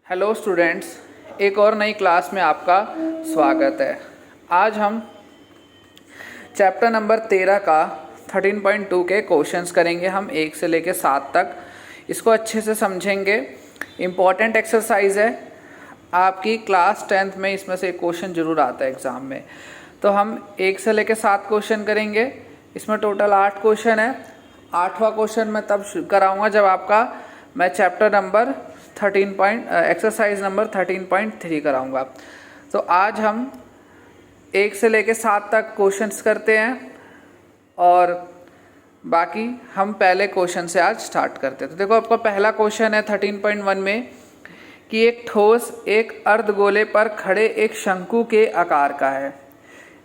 Hello students, एक और नई क्लास में आपका स्वागत है। आज हम चैप्टर नंबर 13 का 13.2 के क्वेश्चंस करेंगे। हम 1 से लेकर 7 तक इसको अच्छे से समझेंगे। इम्पॉर्टेंट एक्सरसाइज है आपकी क्लास 10th में, इसमें से एक क्वेश्चन ज़रूर आता है एग्ज़ाम में। तो हम 1 से लेकर 7 क्वेश्चन करेंगे। इसमें टोटल 8 क्वेश्चन है। 8वां क्वेश्चन मैं तब कराऊँगा जब आपका मैं चैप्टर नंबर एक्सरसाइज नंबर 13.3 कराऊंगा। तो आज हम 1 से लेकर 7 तक क्वेश्चंस करते हैं और बाकी हम पहले क्वेश्चन से आज स्टार्ट करते हैं। तो देखो, आपका पहला क्वेश्चन है 13.1 में कि एक ठोस एक अर्धगोले पर खड़े एक शंकु के आकार का है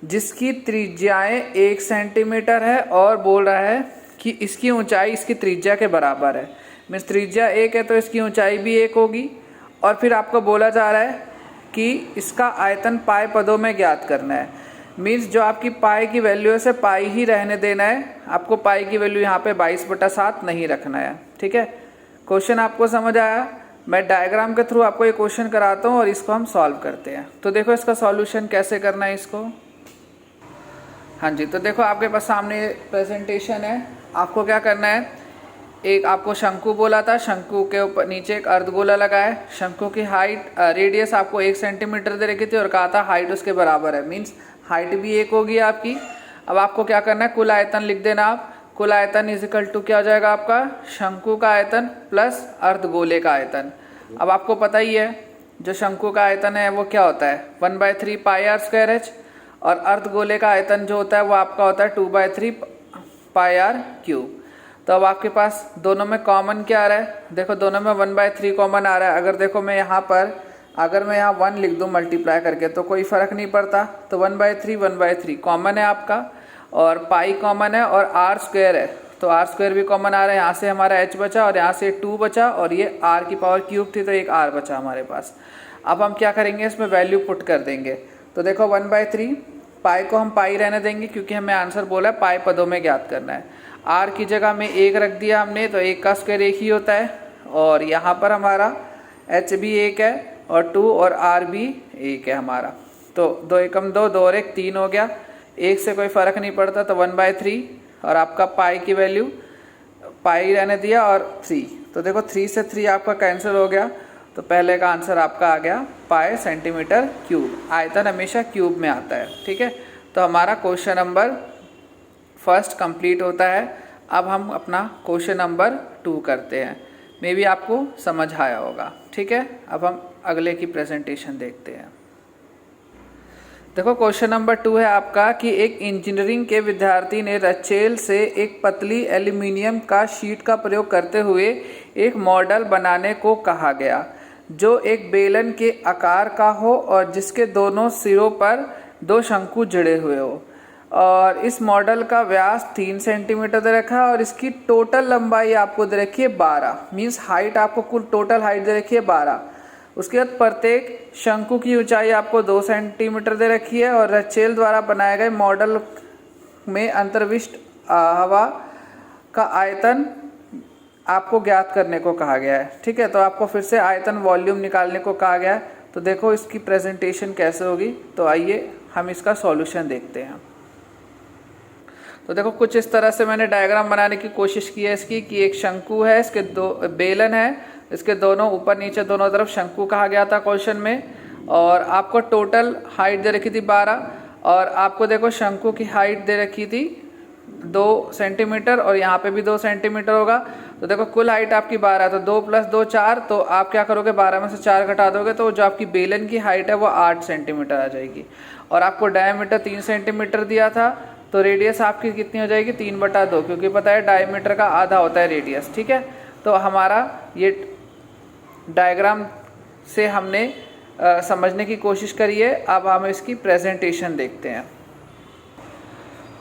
जिसकी त्रिज्याएं 1 सेंटीमीटर है और बोल रहा है कि इसकी ऊंचाई इसकी त्रिज्या के बराबर है। मीन्स त्रिज्या 1 है तो इसकी ऊंचाई भी 1 होगी। और फिर आपको बोला जा रहा है कि इसका आयतन पाई पदों में ज्ञात करना है। मीन्स जो आपकी पाई की वैल्यू है उसे पाई ही रहने देना है। आपको पाई की वैल्यू यहाँ पे 22/7 नहीं रखना है। ठीक है, क्वेश्चन आपको समझ आया? मैं डायग्राम के थ्रू आपको ये क्वेश्चन कराता हूँ और इसको हम सॉल्व करते हैं। तो देखो इसका सॉल्यूशन कैसे करना है इसको। हाँ जी, तो देखो आपके पास सामने प्रेजेंटेशन है। आपको क्या करना है, एक आपको शंकु बोला था, शंकु के ऊपर नीचे एक अर्धगोला लगा है। शंकु की हाइट रेडियस आपको 1 सेंटीमीटर दे रखी थी और कहा था हाइट उसके बराबर है। मीन्स हाइट भी 1 होगी आपकी। अब आपको क्या करना है, कुल आयतन लिख देना आप। कुल आयतन इज इक्वल टू क्या हो जाएगा आपका, शंकु का आयतन प्लस अर्धगोले का आयतन। अब आपको पता ही है जो शंकु का आयतन है वो क्या होता है, 1/3 पाई आर स्क्वायर एच, और अर्धगोले का आयतन जो होता है वो आपका होता है 2/3 पाई आर क्यूब। तो अब आपके पास दोनों में कॉमन क्या आ रहा है, देखो दोनों में 1/3 कॉमन आ रहा है। अगर देखो मैं यहाँ पर अगर मैं यहाँ 1 लिख दूँ मल्टीप्लाई करके तो कोई फ़र्क नहीं पड़ता। तो 1/3 कॉमन है आपका, और पाई कॉमन है और आर स्क्वायर है तो आर स्क्वायर भी कॉमन आ रहा है। यहाँ से हमारा एच बचा और यहाँ से 2 बचा और ये आर की पावर क्यूब थी तो एक आर बचा हमारे पास। अब हम क्या करेंगे, इसमें वैल्यू पुट कर देंगे। तो देखो 1/3 पाई को हम पाई रहने देंगे क्योंकि हमें आंसर बोला है पाई पदों में ज्ञात करना है। आर की जगह में 1 रख दिया हमने तो 1 का स्क्वायर 1 ही होता है, और यहाँ पर हमारा एच भी 1 है और 2 और आर भी 1 है हमारा। तो 2 एकम 2, 2 और 1 3 हो गया। 1 से कोई फ़र्क नहीं पड़ता तो 1/3 और आपका पाई की वैल्यू पाई रहने दिया और 3। तो देखो 3 से 3 आपका कैंसिल हो गया। तो पहले का आंसर आपका आ गया पाई सेंटीमीटर क्यूब। आयतन हमेशा क्यूब में आता है। ठीक है, तो हमारा क्वेश्चन नंबर फर्स्ट कंप्लीट होता है। अब हम अपना क्वेश्चन नंबर 2 करते हैं। मे बी आपको समझ आया होगा। ठीक है, अब हम अगले की प्रेजेंटेशन देखते हैं। देखो क्वेश्चन नंबर 2 है आपका कि एक इंजीनियरिंग के विद्यार्थी ने रचेल से एक पतली एल्यूमिनियम का शीट का प्रयोग करते हुए एक मॉडल बनाने को कहा गया जो एक बेलन के आकार का हो और जिसके दोनों सिरों पर 2 शंकु जुड़े हुए हो, और इस मॉडल का व्यास 3 सेंटीमीटर दे रखा है और इसकी टोटल लंबाई आपको दे रखी है 12। मीन्स हाइट आपको कुल टोटल हाइट दे रखी है 12। उसके बाद प्रत्येक शंकु की ऊंचाई आपको 2 सेंटीमीटर दे रखी है और रचेल द्वारा बनाए गए मॉडल में अंतर्विष्ट हवा का आयतन आपको ज्ञात करने को कहा गया है। ठीक है, तो आपको फिर से आयतन वॉल्यूम निकालने को कहा गया है। तो देखो इसकी प्रेजेंटेशन कैसे होगी। तो आइए हम इसका सॉल्यूशन देखते हैं। तो देखो कुछ इस तरह से मैंने डायग्राम बनाने की कोशिश की है इसकी, कि एक शंकु है, इसके 2 बेलन है, इसके दोनों ऊपर नीचे दोनों तरफ शंकु कहा गया था क्वेश्चन में, और आपको टोटल हाइट दे रखी थी 12, और आपको देखो शंकु की हाइट दे रखी थी 2 सेंटीमीटर और यहाँ पे भी 2 सेंटीमीटर होगा। तो देखो कुल हाइट आपकी 12, तो 2 + 2 4। तो आप क्या करोगे, 12 में से 4 घटा दोगे तो जो आपकी बेलन की हाइट है वो 8 सेंटीमीटर आ जाएगी। और आपको डायमीटर 3 सेंटीमीटर दिया था तो रेडियस आपकी कितनी हो जाएगी, 3/2, क्योंकि पता है डायमीटर का आधा होता है रेडियस। ठीक है, तो हमारा ये डायग्राम से हमने समझने की कोशिश करी है। अब हम इसकी प्रेजेंटेशन देखते हैं।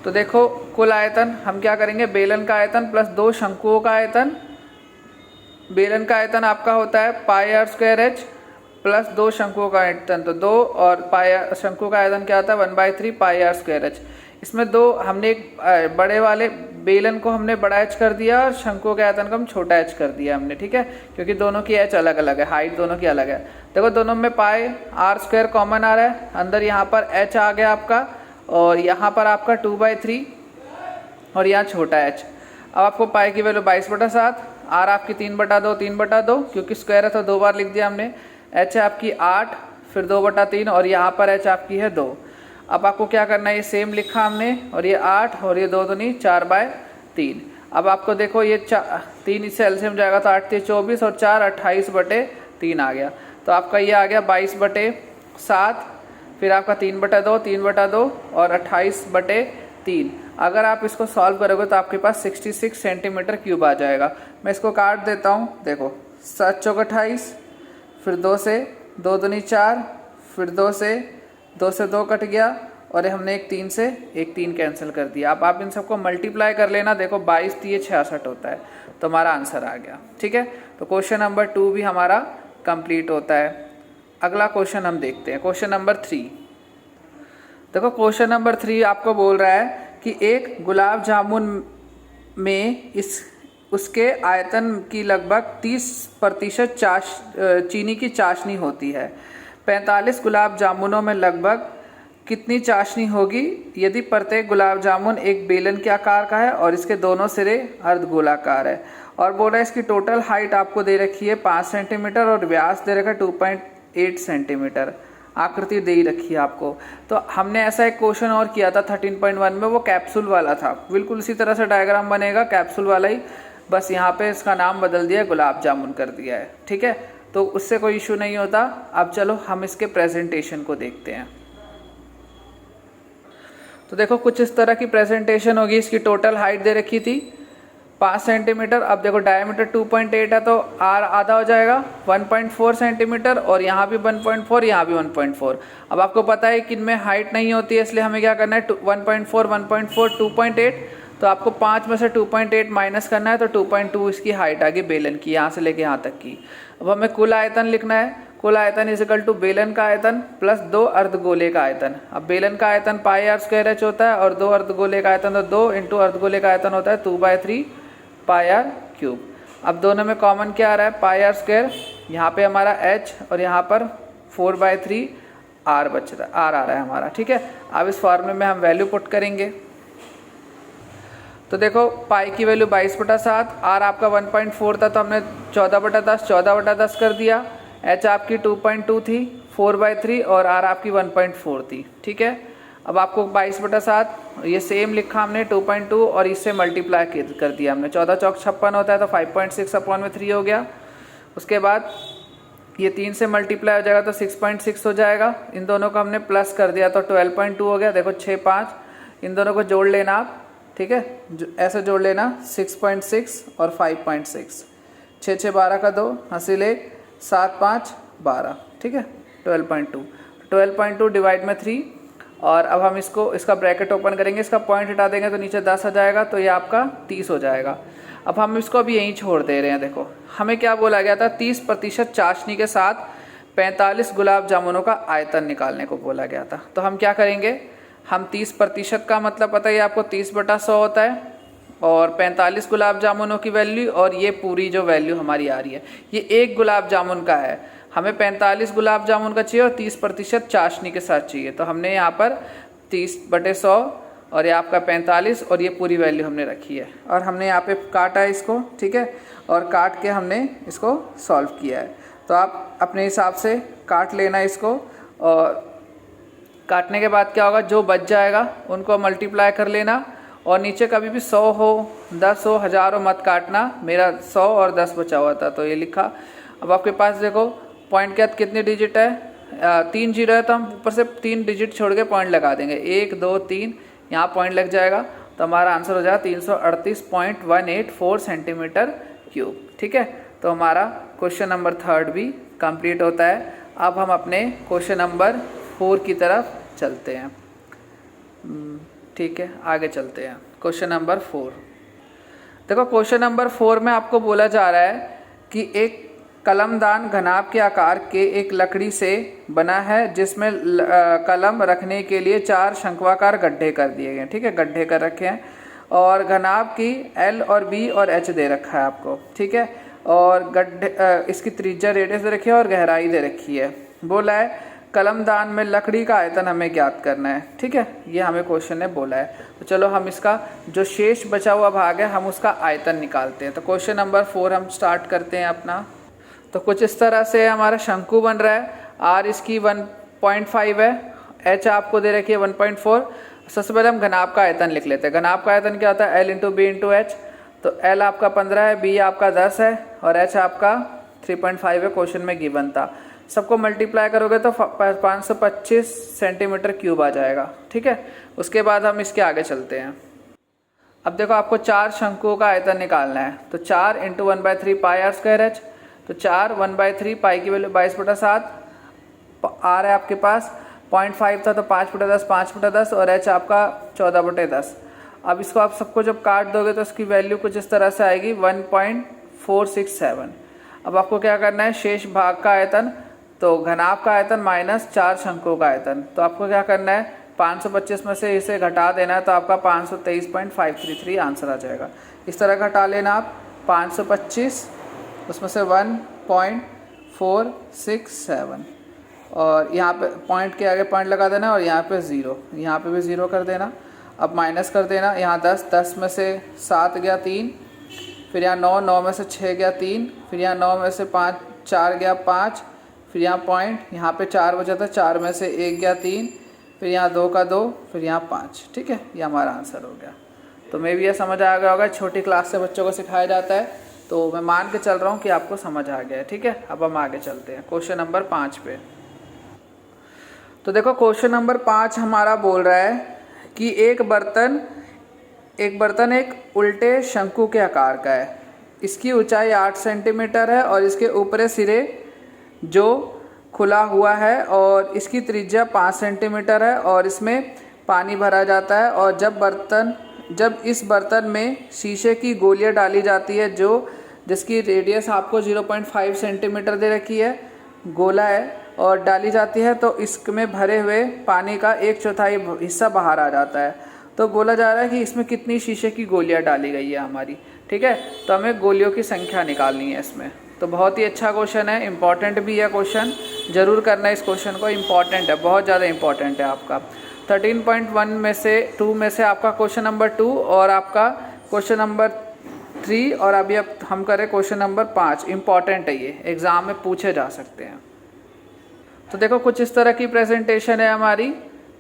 तो देखो कुल आयतन हम क्या करेंगे, बेलन का आयतन प्लस 2 शंकुओं का आयतन। बेलन का आयतन आपका होता है पाई आर स्क्वायर एच प्लस 2 शंकुओं का आयतन, तो 2 और शंकु का आयतन क्या होता है 1/3 पाई आर स्क्वायर एच। इसमें 2 हमने एक बड़े वाले बेलन को हमने बड़ा एच कर दिया और शंकुओं के आयतन को हम छोटा एच कर दिया हमने, ठीक है, क्योंकि दोनों की एच अलग अलग है, हाइट दोनों की अलग है। देखो दोनों में पाए आर स्क्वायर कॉमन आ रहा है, अंदर यहाँ पर एच आ गया आपका और यहाँ पर आपका 2/3 और यहाँ छोटा एच। अब आपको पाए की वैल्यू 22/7, आर आपकी 3/2 3/2 क्योंकि स्क्वायर है तो 2 बार लिख दिया हमने, एच है आपकी 8 फिर 2/3 और यहाँ पर एच आपकी है 2। अब आपको क्या करना है, ये सेम लिखा हमने और ये 8 और ये 2 दूनी 4/3। अब आपको देखो ये 3 इससे एलसीएम जाएगा तो 8 3 24 और 4 28/3 आ गया। तो आपका ये आ गया 22/7, फिर आपका 3/2 3/2 और 28/3। अगर आप इसको सॉल्व करोगे तो आपके पास 66 सेंटीमीटर क्यूब आ जाएगा। मैं इसको काट देता हूँ, देखो 7 चौक 28, फिर 2 से 2 दूनी 4, फिर 2 से 2 कट गया और हमने एक 3 से एक 3 कैंसिल कर दिया। अब आप इन सबको मल्टीप्लाई कर लेना, देखो 22 3 66 होता है, तो हमारा आंसर आ गया, ठीक है। तो क्वेश्चन नंबर 2 भी हमारा कंप्लीट होता है। अगला क्वेश्चन हम देखते हैं, क्वेश्चन नंबर 3। देखो क्वेश्चन नंबर 3 आपको बोल रहा है कि एक गुलाब जामुन में उसके आयतन की लगभग 30% चीनी की चाशनी होती है। 45 गुलाब जामुनों में लगभग कितनी चाशनी होगी यदि प्रत्येक गुलाब जामुन एक बेलन के आकार का है और इसके दोनों सिरे अर्धगोलाकार है। और बोल रहा है इसकी टोटल हाइट आपको दे रखी है 5 सेंटीमीटर और व्यास दे रखा है 2.8 सेंटीमीटर। आकृति दे ही रखी है आपको। तो हमने ऐसा एक क्वेश्चन और किया था 13.1 में, वो कैप्सूल वाला था, बिल्कुल इसी तरह से डायग्राम बनेगा कैप्सूल वाला ही, बस यहाँ पे इसका नाम बदल दिया, गुलाब जामुन कर दिया है, ठीक है। तो उससे कोई इशू नहीं होता। अब चलो हम इसके प्रेजेंटेशन को देखते हैं। तो देखो कुछ इस तरह की प्रेजेंटेशन होगी। इसकी टोटल हाइट दे रखी थी 5 सेंटीमीटर। अब देखो डायमीटर 2.8 है तो आर आधा हो जाएगा 1.4 सेंटीमीटर और यहाँ भी 1.4, यहाँ भी 1.4। अब आपको पता है कि इनमें हाइट नहीं होती है, इसलिए हमें क्या करना है 1.4 1.4 2.8, तो आपको 5 में से 2.8 माइनस करना है तो 2.2 इसकी हाइट आ गई बेलन की, यहाँ से लेके यहाँ तक की। अब हमें कुल आयतन लिखना है, कुल आयतन इज इक्वल टू बेलन का आयतन प्लस 2 अर्धगोले का आयतन। अब बेलन का आयतन पाई आर स्क्वायर एच होता है और 2 अर्धगोले का आयतन तो 2 इंटू अर्धगोले का आयतन होता है 2/3 पाई आर क्यूब। अब दोनों में कॉमन क्या आ रहा है, पाई आर स्क्वायर, यहाँ पे हमारा एच और यहाँ पर 4/3 आर बच रहा, आर आ रहा है हमारा, ठीक है। अब इस फॉर्मूले में हम वैल्यू पुट करेंगे। तो देखो पाई की वैल्यू 22/7, आर आपका 1.4 था तो हमने 14/10 कर दिया, एच आपकी 2.2 थी 4/3 और आर आपकी 1.4 थी, ठीक है। अब आपको 22/7 ये सेम लिखा हमने 2.2 और इससे मल्टीप्लाई कर दिया हमने, 14 चौक 56 होता है तो 5.6/3 हो गया। उसके बाद ये 3 से मल्टीप्लाई हो जाएगा तो 6.6 हो जाएगा। इन दोनों को हमने प्लस कर दिया तो 12.2 हो गया। देखो 6 5 इन दोनों को जोड़ लेना आप, ठीक है, ऐसे जोड़ लेना 6.6 और 5.6, 6 6 12 का 2 हासिल 1, 7 5 12, ठीक है, 12.2 डिवाइड में 3। और अब हम इसका ब्रैकेट ओपन करेंगे, इसका पॉइंट हटा देंगे तो नीचे 10 आ जाएगा, तो ये आपका 30 हो जाएगा। अब हम इसको अभी यहीं छोड़ दे रहे हैं। देखो हमें क्या बोला गया था, 30% चाशनी के साथ 45 गुलाब जामुनों का आयतन निकालने को बोला गया था। तो हम क्या करेंगे, हम 30% का मतलब पता है आपको 30/100 होता है और 45 गुलाब जामुनों की वैल्यू और ये पूरी जो वैल्यू हमारी आ रही है ये एक गुलाब जामुन का है। हमें 45 गुलाब जामुन का चाहिए और 30% चाशनी के साथ चाहिए, तो हमने यहाँ पर 30/100 और ये आपका 45 और ये पूरी वैल्यू हमने रखी है और हमने यहाँ पे काटा है इसको, ठीक है, और काट के हमने इसको सॉल्व किया है। तो आप अपने हिसाब से काट लेना इसको और काटने के बाद क्या होगा, जो बच जाएगा उनको मल्टीप्लाई कर लेना और नीचे कभी भी 100 हो 10 हो 1000 हो मत काटना। मेरा 100 और 10 बचा हुआ था तो ये लिखा। अब आपके पास देखो पॉइंट के बाद कितने डिजिट है, 3 जीरो है तो हम ऊपर से 3 डिजिट छोड़ के पॉइंट लगा देंगे, 1 2 3, यहाँ पॉइंट लग जाएगा तो हमारा आंसर हो जाएगा 338.184 सेंटीमीटर क्यूब, ठीक है। तो हमारा क्वेश्चन नंबर 3 भी कंप्लीट होता है। अब हम अपने क्वेश्चन नंबर 4 की तरफ चलते हैं, ठीक है, आगे चलते हैं। क्वेश्चन नंबर 4 देखो, क्वेश्चन नंबर 4 में आपको बोला जा रहा है कि एक कलमदान घनाभ के आकार के एक लकड़ी से बना है जिसमें कलम रखने के लिए 4 शंक्वाकार गड्ढे कर दिए गए, ठीक है, गड्ढे कर रखे हैं और घनाभ की L और B और H दे रखा है आपको, ठीक है। और गड्ढे इसकी त्रिज्या रेडियस दे रखी है और गहराई दे रखी है। बोला है कलमदान में लकड़ी का आयतन हमें ज्ञात करना है, ठीक है, ये हमें क्वेश्चन ने बोला है। तो चलो हम इसका जो शेष बचा हुआ भाग है हम उसका आयतन निकालते हैं। तो क्वेश्चन नंबर 4 हम स्टार्ट करते हैं अपना। तो कुछ इस तरह से हमारा शंकु बन रहा है, R इसकी 1.5 है, H आपको दे रखी है 1.4। सबसे पहले हम घनाभ का आयतन लिख लेते हैं। घनाभ का आयतन क्या होता है, L into b into h. तो L आपका 15 है, B आपका 10 है और H आपका 3.5 है, क्वेश्चन में गिवन था। सबको मल्टीप्लाई करोगे तो 525 सेंटीमीटर क्यूब आ जाएगा, ठीक है। उसके बाद हम इसके आगे चलते हैं। अब देखो आपको 4 शंकुओं का आयतन निकालना है। तो 4 into 1/3 pi r square h. तो 4 1/3 पाई की वैल्यू 22/7 आर है आपके पास, 0.5 था तो 5/10 5/10 और एच आपका 14/10। अब इसको आप सबको जब काट दोगे तो इसकी वैल्यू कुछ इस तरह से आएगी 1.467। अब आपको क्या करना है, शेष भाग का आयतन, तो घनाभ का आयतन माइनस 4 शंकुओं का आयतन। तो आपको क्या करना है, 525 में से इसे घटा देना है, तो आपका 523.533 आंसर आ जाएगा। इस तरह घटा लेना आप 525 उसमें से 1.467 और यहाँ पे पॉइंट के आगे पॉइंट लगा देना और यहाँ पे 0, यहाँ पे भी 0 कर देना। अब माइनस कर देना, यहाँ 10 में से 7 गया 3, फिर यहाँ 9 में से 6 गया 3, फिर यहाँ 9 में से 4 गया 5, फिर यहाँ पॉइंट, यहाँ पे 4 बचा था, 4 में से 1 गया 3, फिर यहाँ 2 का 2, फिर यहाँ 5, ठीक है। ये हमारा आंसर हो गया। तो मैं भी ये समझ आ गया होगा, छोटी क्लास से बच्चों को सिखाया जाता है, तो मैं मान के चल रहा हूँ कि आपको समझ आ गया है, ठीक है। अब हम आगे चलते हैं क्वेश्चन नंबर 5 पे। तो देखो क्वेश्चन नंबर 5 हमारा बोल रहा है कि एक बर्तन एक उल्टे शंकु के आकार का है। इसकी ऊंचाई 8 सेंटीमीटर है और इसके ऊपरी सिरे जो खुला हुआ है और इसकी त्रिज्या 5 सेंटीमीटर है और इसमें पानी भरा जाता है। और जब इस बर्तन में शीशे की गोलियां डाली जाती है जिसकी रेडियस आपको 0.5 सेंटीमीटर दे रखी है, गोला है, और डाली जाती है तो इसमें भरे हुए पानी का 1/4 हिस्सा बाहर आ जाता है। तो बोला जा रहा है कि इसमें कितनी शीशे की गोलियां डाली गई है हमारी, ठीक है। तो हमें गोलियों की संख्या निकालनी है इसमें। तो बहुत ही अच्छा क्वेश्चन है, इम्पॉर्टेंट भी है क्वेश्चन, ज़रूर करना है इस क्वेश्चन को, इम्पॉर्टेंट है, बहुत ज़्यादा इम्पॉर्टेंट है आपका। 13.1 में से 2 में से आपका क्वेश्चन नंबर 2 और आपका क्वेश्चन नंबर 3 और अभी अब हम करें क्वेश्चन नंबर 5। इम्पॉर्टेंट है, ये एग्ज़ाम में पूछे जा सकते हैं। तो देखो कुछ इस तरह की प्रेजेंटेशन है हमारी,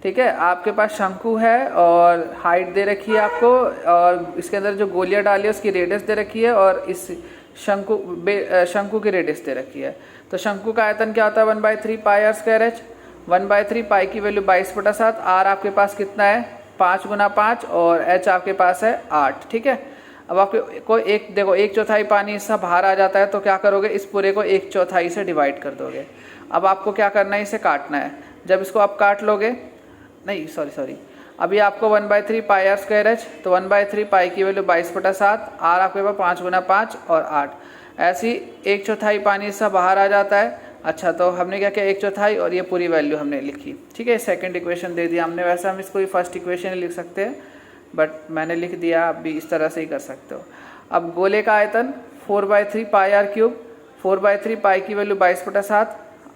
ठीक है। आपके पास शंकु है और हाइट दे रखी है आपको और इसके अंदर जो गोलियां डाली है उसकी रेडियस दे रखी है और इस शंकु की रेडियस दे रखी है। तो शंकु का आयतन क्या होता है, 1/3 पाई आर स्क्वायर एच। 1/3 पाई की वैल्यू 22/7, आर आपके पास कितना है 5 × 5 और एच आपके पास है 8, ठीक है। अब आपके को देखो 1/4 पानी हिस्सा बाहर आ जाता है, तो क्या करोगे, इस पूरे को 1/4 से डिवाइड कर दोगे। अब आपको क्या करना है, इसे काटना है। जब इसको आप काट लोगे, नहीं सॉरी, अभी आपको 1/3 पाई आर स्क्वायर एच, तो 1/3 पाई की वैल्यू 22/7, आर आपके पास 5 × 5 और 8। ऐसी 1/4 पानी हिस्सा बाहर आ जाता है। अच्छा, तो हमने क्या किया, 1/4 और ये पूरी वैल्यू हमने लिखी, ठीक है। सेकंड इक्वेशन दे दिया हमने। वैसे हम इसको ही फर्स्ट इक्वेशन लिख सकते हैं, बट मैंने लिख दिया, आप भी इस तरह से ही कर सकते हो। अब गोले का आयतन 4/3 पाई आर क्यूब, 4/3 पाई की वैल्यू 22/7,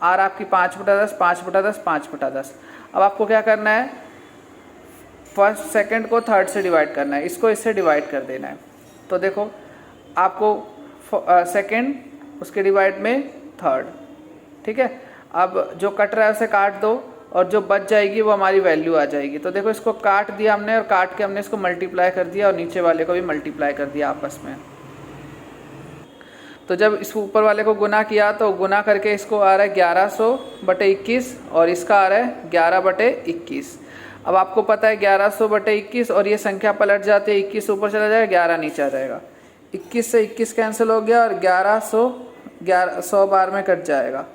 आर आपकी 5/10 5/10 5/10। अब आपको क्या करना है, फर्स्ट सेकंड को थर्ड से डिवाइड करना है, इसको इससे डिवाइड कर देना है। तो देखो आपको सेकंड उसके डिवाइड में थर्ड, ठीक है। अब जो कट रहा है उसे काट दो और जो बच जाएगी वो हमारी वैल्यू आ जाएगी। तो देखो इसको काट दिया हमने और काट के हमने इसको मल्टीप्लाई कर दिया और नीचे वाले को भी मल्टीप्लाई कर दिया आपस में। तो जब इस ऊपर वाले को गुना किया तो गुना करके इसको आ रहा है 1100/21 और इसका आ रहा है 11/21। अब आपको पता है 1100/21 और ये संख्या पलट जाती है, 21 ऊपर चला जाएगा 11 नीचे आ जाएगा, 21 से 21 कैंसिल हो गया और 100 बार में कट जाएगा,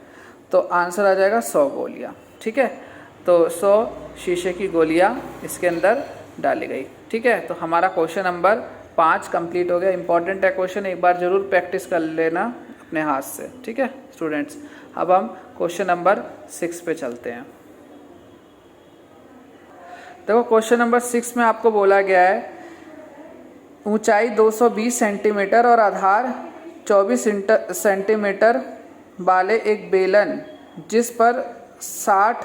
तो आंसर आ जाएगा 100 गोलियाँ, ठीक है। तो 100 शीशे की गोलियाँ इसके अंदर डाली गई, ठीक है। तो हमारा क्वेश्चन नंबर 5 कंप्लीट हो गया। इंपॉर्टेंट है क्वेश्चन, एक बार जरूर प्रैक्टिस कर लेना अपने हाथ से, ठीक है स्टूडेंट्स। अब हम क्वेश्चन नंबर 6 पे चलते हैं। देखो क्वेश्चन नंबर 6 में आपको बोला गया है ऊंचाई 220 सेंटीमीटर और आधार 24 सेंटीमीटर वाले एक बेलन जिस पर 60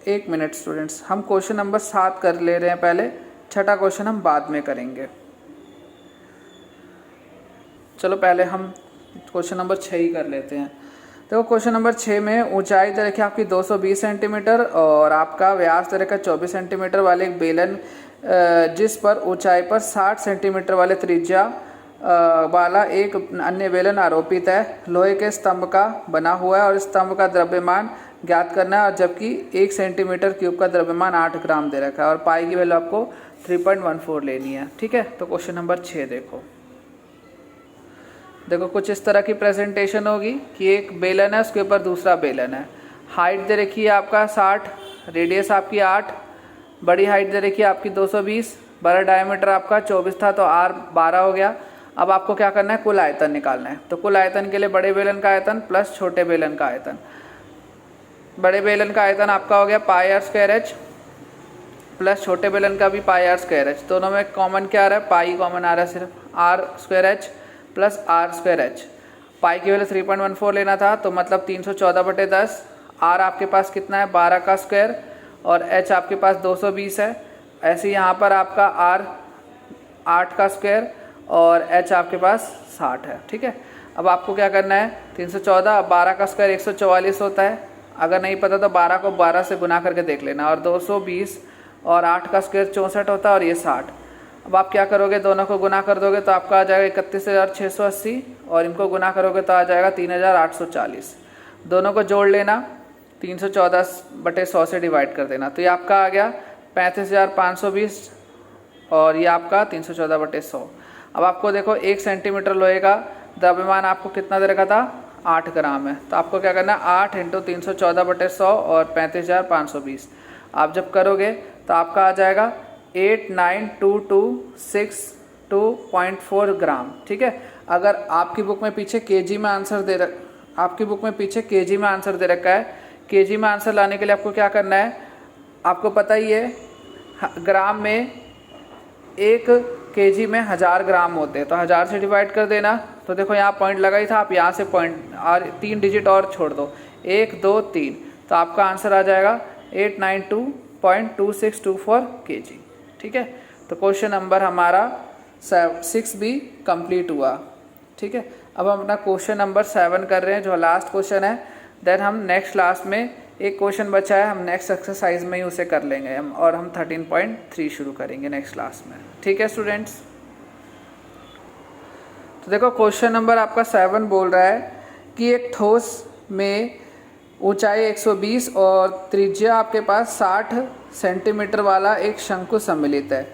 एक मिनट स्टूडेंट्स, हम क्वेश्चन नंबर 7 कर ले रहे हैं पहले, छठा क्वेश्चन हम बाद में करेंगे। चलो पहले हम क्वेश्चन नंबर 6 ही कर लेते हैं। देखो क्वेश्चन नंबर 6 में ऊंचाई दे रखी है आपकी 220 सेंटीमीटर और आपका व्यास दे रखा है 24 सेंटीमीटर वाले एक बेलन जिस पर ऊंचाई पर 60 सेंटीमीटर वाले त्रिज्या वाला एक अन्य बेलन आरोपित है। लोहे के स्तंभ का बना हुआ है और स्तंभ का द्रव्यमान ज्ञात करना है, और जबकि 1 सेंटीमीटर क्यूब का द्रव्यमान 8 ग्राम दे रखा है और पाई की वैल्यू आपको 3.14 लेनी है। ठीक है, तो क्वेश्चन नंबर 6 देखो कुछ इस तरह की प्रेजेंटेशन होगी कि एक बेलन है, उसके ऊपर दूसरा बेलन है। हाइट दे रखी है आपका 60, रेडियस आपकी 8, बड़ी हाइट दे रखी है आपकी 220, बड़ा डायमीटर आपका 24 था तो R 12 हो गया। अब आपको क्या करना है, कुल आयतन निकालना है। तो कुल आयतन के लिए बड़े बेलन का आयतन प्लस छोटे बेलन का आयतन। बड़े बेलन का आयतन आपका हो गया πr² प्लस छोटे बेलन का भी πr²। दोनों में कॉमन क्या आ रहा है, पाई कॉमन आ रहा है, सिर्फ r² प्लस r²। पाई की वैल्यू 3.14 लेना था तो मतलब 314/10। r आपके पास कितना है, 12 का स्क्वायर, और h आपके पास 220 है। ऐसे ही यहाँ पर आपका r 8 का स्क्वायर और h आपके पास 60 है। ठीक है, अब आपको क्या करना है, 314, 12 का स्क्वायर 144 होता है। अगर नहीं पता तो 12 को 12 से गुना करके देख लेना, और 220 और 8 का स्क्वायर 64 होता है और ये 60। अब आप क्या करोगे, दोनों को गुना कर दोगे तो आपका आ जाएगा 31,680 और इनको गुना करोगे तो आ जाएगा 3,840। दोनों को जोड़ लेना, 314/100 से डिवाइड कर देना, तो ये आपका आ गया 35,520 और ये आपका 314/100। अब आपको देखो 1 सेंटीमीटर लोहे का द्रव्यमान आपको कितना दे रखा था, 8 ग्राम है। तो आपको क्या करना है, 8 × 314/100 और 35,520 आप जब करोगे तो आपका आ जाएगा 89226.2 ग्राम। ठीक है, अगर आपकी बुक में पीछे केजी में आंसर दे रखा है, केजी में आंसर लाने के लिए आपको क्या करना है, आपको पता ही है ग्राम में 1 केजी में 1000 ग्राम होते हैं, तो 1000 से डिवाइड कर देना। तो देखो यहाँ पॉइंट लगा ही था, आप यहाँ से पॉइंट और 3 डिजिट और छोड़ दो, 1 2 3, तो आपका आंसर आ जाएगा 892.2624 kg। ठीक है, तो क्वेश्चन नंबर हमारा 6 भी कंप्लीट हुआ। ठीक है, अब हम अपना क्वेश्चन नंबर 7 कर रहे हैं जो लास्ट क्वेश्चन है। देन हम नेक्स्ट क्लास में एक क्वेश्चन बचा है, हम नेक्स्ट एक्सरसाइज में ही उसे कर लेंगे और हम 13.3 शुरू करेंगे नेक्स्ट क्लास में। ठीक है स्टूडेंट्स, तो देखो क्वेश्चन नंबर आपका 7 बोल रहा है कि एक ठोस में ऊंचाई 120 और त्रिज्या आपके पास 60 सेंटीमीटर वाला एक शंकु सम्मिलित है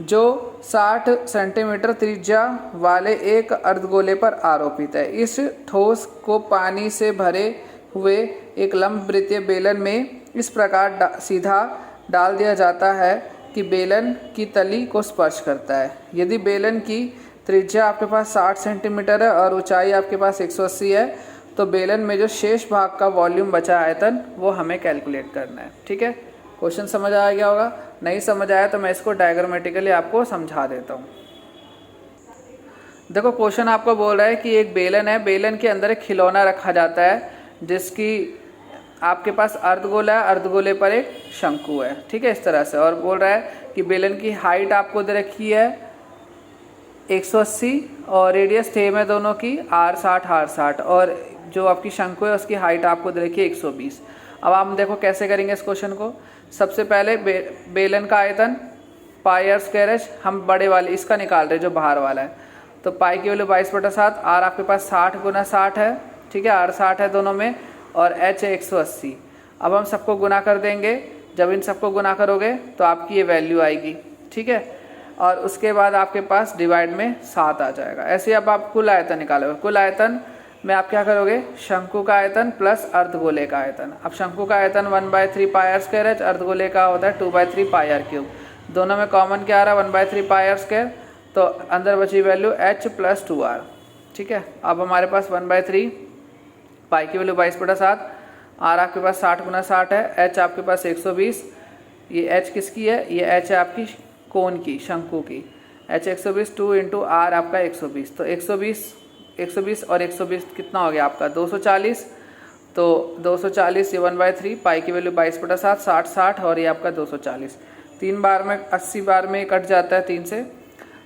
जो 60 सेंटीमीटर त्रिज्या वाले एक अर्धगोले पर आरोपित है। इस ठोस को पानी से भरे हुए एक लंबवृत्तीय बेलन में इस प्रकार सीधा डाल दिया जाता है कि बेलन की तली को स्पर्श करता है। यदि बेलन की त्रिज्या आपके पास 60 सेंटीमीटर है और ऊंचाई आपके पास 180 है तो बेलन में जो शेष भाग का वॉल्यूम बचा आयतन वो हमें कैलकुलेट करना है। ठीक है, क्वेश्चन समझ आ गया होगा, नहीं समझ आया तो मैं इसको डायग्रामेटिकली आपको समझा देता हूँ। देखो क्वेश्चन आपको बोल रहा है कि एक बेलन है, बेलन के अंदर एक खिलौना रखा जाता है जिसकी आपके पास अर्धगोला है, अर्धगोले पर एक शंकु है। ठीक है, इस तरह से, और बोल रहा है कि बेलन की हाइट आपको दे रखी है 180 और रेडियस सेम है दोनों की r60 और जो आपकी शंकु है उसकी हाइट आपको दे रखी है 120। अब आप देखो कैसे करेंगे इस क्वेश्चन को। सबसे पहले बेलन का आयतन πr², हम बड़े वाले इसका निकाल रहे जो बाहर वाला है, तो पाई की वैल्यू 22/7, r आपके पास 60 × 60 है। ठीक है, r 60 है दोनों में और h है 180। अब हम सबको गुना कर देंगे, जब इन सबको गुना करोगे तो आपकी ये वैल्यू आएगी। ठीक है, और उसके बाद आपके पास डिवाइड में 7 आ जाएगा। ऐसे अब आप कुल आयतन निकालोगे। कुल आयतन में आप क्या करोगे, शंकु का आयतन प्लस अर्धगोले का आयतन। अब शंकु का आयतन 1/3 πr², अर्धगोले का होता है 2/3 πr³। दोनों में कॉमन क्या आ रहा है, 1/3 πr², तो अंदर बची वैल्यू h + 2r। ठीक है, अब हमारे पास 1/3 पाई की वैल्यू 22/7 आर आपके पास 60 गुना 60 है, एच आपके पास 120, ये एच किसकी है, ये एच है आपकी कोन की, शंकु की, एच 120 2 इंटू आर आपका 120, तो 120 और 120 कितना हो गया आपका 240, तो 240 ये 1/3, पाई की वैल्यू 22/7, 60 और ये आपका 240, 3 बार में 80 बार में कट जाता है 3 से,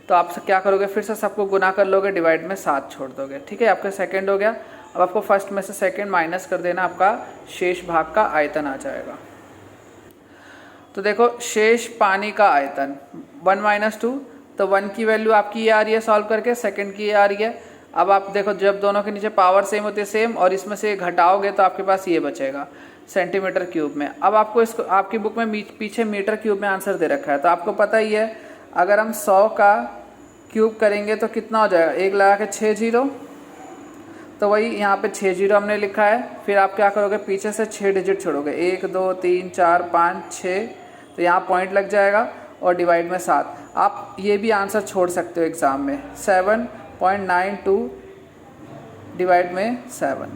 तो आप क्या करोगे फिर से सबको गुना कर लोगे, डिवाइड में 7 छोड़ दोगे, ठीक है, आपका सेकंड हो गया। अब आपको फर्स्ट में से सेकंड माइनस कर देना, आपका शेष भाग का आयतन आ जाएगा। तो देखो शेष पानी का आयतन 1 - 2, तो 1 की वैल्यू आपकी ये आ रही है सॉल्व करके, सेकंड की ये आ रही है। अब आप देखो जब दोनों के नीचे पावर सेम होती है सेम, और इसमें से घटाओगे तो आपके पास ये बचेगा सेंटीमीटर क्यूब में। अब आपको इसको आपकी बुक में पीछे मीटर क्यूब में आंसर दे रखा है, तो आपको पता ही है अगर हम 100 का क्यूब करेंगे तो कितना हो जाएगा, 1 लगा के 6 0, तो वही यहाँ पे 6 0 हमने लिखा है। फिर आप क्या करोगे, पीछे से 6 डिजिट छोड़ोगे, 1 2 3 4 5 6, तो यहाँ पॉइंट लग जाएगा, और डिवाइड में 7। आप ये भी आंसर छोड़ सकते हो एग्ज़ाम में, 7.92 डिवाइड में 7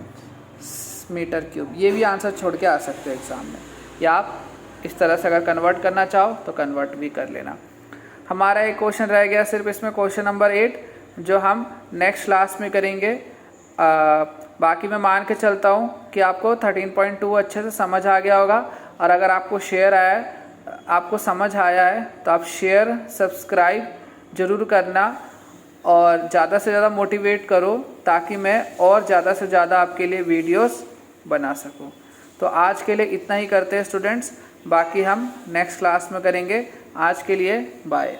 मीटर क्यूब, ये भी आंसर छोड़ के आ सकते हो एग्ज़ाम में, या आप इस तरह से अगर कन्वर्ट करना चाहो तो कन्वर्ट भी कर लेना। हमारा एक क्वेश्चन रह गया सिर्फ इसमें, क्वेश्चन नंबर 8, जो हम नेक्स्ट क्लास में करेंगे। बाकी मैं मान के चलता हूँ कि आपको 13.2 अच्छे से समझ आ गया होगा, और अगर आपको समझ आया है तो आप शेयर सब्सक्राइब ज़रूर करना, और ज़्यादा से ज़्यादा मोटिवेट करो ताकि मैं और ज़्यादा से ज़्यादा आपके लिए वीडियोस बना सकूं। तो आज के लिए इतना ही करते हैं स्टूडेंट्स, बाकी हम नेक्स्ट क्लास में करेंगे। आज के लिए बाय।